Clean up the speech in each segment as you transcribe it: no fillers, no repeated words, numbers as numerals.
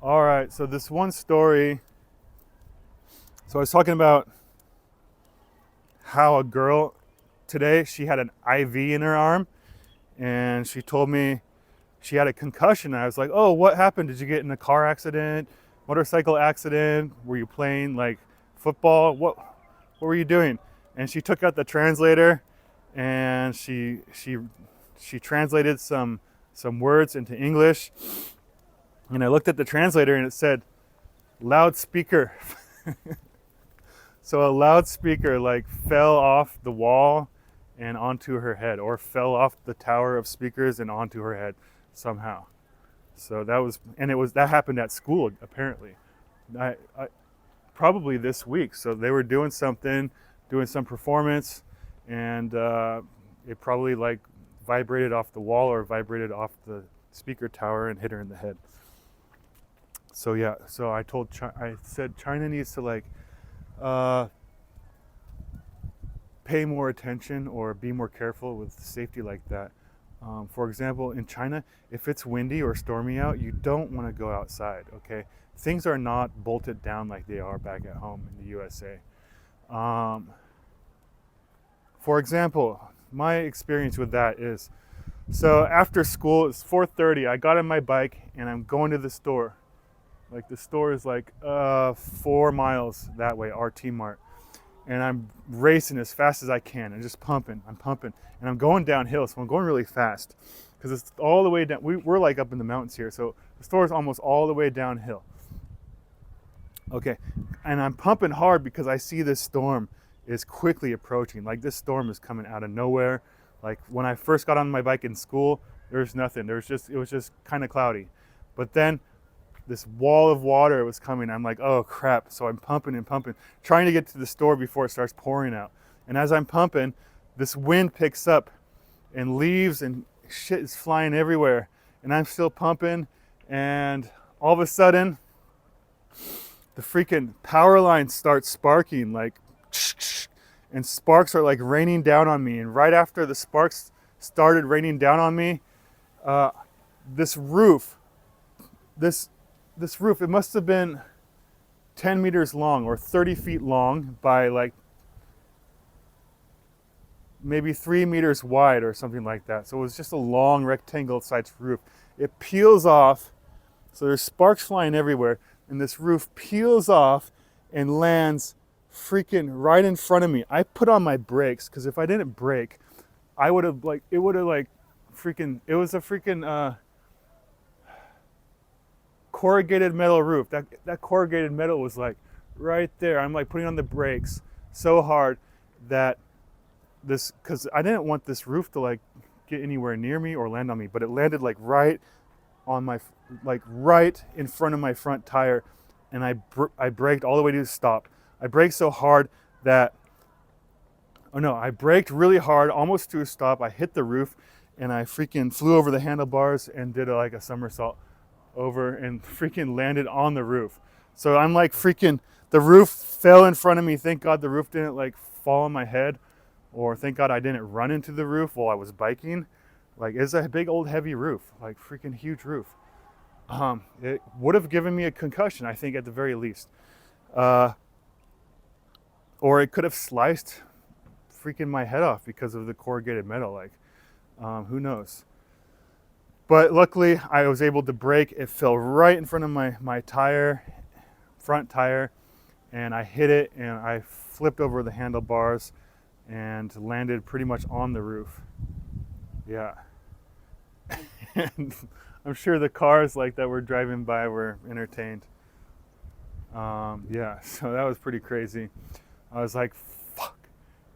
All right, so this one story. So I was talking about how a girl today, she had an IV in her arm, and she told me she had a concussion. I was like, oh, what happened? Did you get in a car accident, motorcycle accident? Were you playing like football? What were you doing? And she took out the translator, and she translated some words into English. And I looked at the translator, and it said loudspeaker. So a loudspeaker like fell off the wall and onto her head, or fell off the tower of speakers and onto her head somehow. So that happened at school apparently. I probably this week. So they were doing some performance, and it probably like vibrated off the wall or vibrated off the speaker tower and hit her in the head. So yeah, so I said China needs to like pay more attention or be more careful with safety like that. For example, in China, if it's windy or stormy out, you don't want to go outside, okay? Things are not bolted down like they are back at home in the USA. For example, my experience with that is, so after school, it's 4:30, I got on my bike and I'm going to the store. Like the store is like 4 miles that way, RT Mart. And I'm racing as fast as I can and just pumping. I'm pumping. And I'm going downhill, so I'm going really fast. Because it's all the way down. We're like up in the mountains here, so the store is almost all the way downhill. Okay, and I'm pumping hard because I see this storm is quickly approaching. Like this storm is coming out of nowhere. Like when I first got on my bike in school, there was nothing. It was just kind of cloudy. But then this wall of water was coming. I'm like, oh crap. So I'm pumping and pumping, trying to get to the store before it starts pouring out. And as I'm pumping, this wind picks up and leaves and shit is flying everywhere. And I'm still pumping, and all of a sudden, the freaking power lines start sparking, like, and sparks are like raining down on me. And right after the sparks started raining down on me, this roof, it must have been 10 meters long or 30 feet long by like maybe 3 meters wide or something like that. So it was just a long rectangle sized roof. It peels off, so there's sparks flying everywhere, and this roof peels off and lands freaking right in front of me. I put on my brakes because if I didn't brake, it was a freaking corrugated metal roof. That corrugated metal was like right there. I'm like putting on the brakes so hard that because I didn't want this roof to like get anywhere near me or land on me, but it landed like right on my, like right in front of my front tire, and I braked all the way to a stop. I braked so hard that, I braked really hard, almost to a stop. I hit the roof, and I freaking flew over the handlebars and did like a somersault over and freaking landed on the roof. So I'm like freaking, the roof fell in front of me. Thank God the roof didn't like fall on my head, or thank God I didn't run into the roof while I was biking. Like it's a big old heavy roof, like freaking huge roof. It would have given me a concussion, I think, at the very least. Or it could have sliced freaking my head off because of the corrugated metal. Like, who knows? But luckily, I was able to brake. It fell right in front of my tire, front tire, and I hit it, and I flipped over the handlebars and landed pretty much on the roof. Yeah. And I'm sure the cars like that were driving by were entertained. Yeah, so that was pretty crazy. I was like, fuck.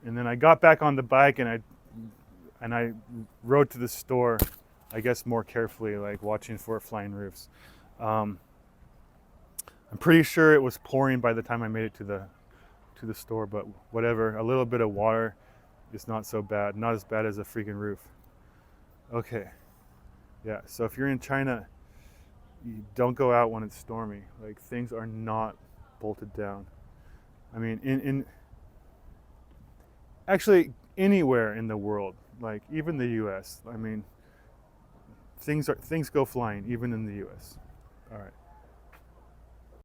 And then I got back on the bike, and I rode to the store, I guess more carefully, like watching for flying roofs. I'm pretty sure it was pouring by the time I made it to the store, but whatever. A little bit of water is not so bad. Not as bad as a freaking roof. Okay. Yeah, so if you're in China, you don't go out when it's stormy. Like things are not bolted down. I mean, in actually anywhere in the world, like even the US. I mean, things go flying even in the US. All right.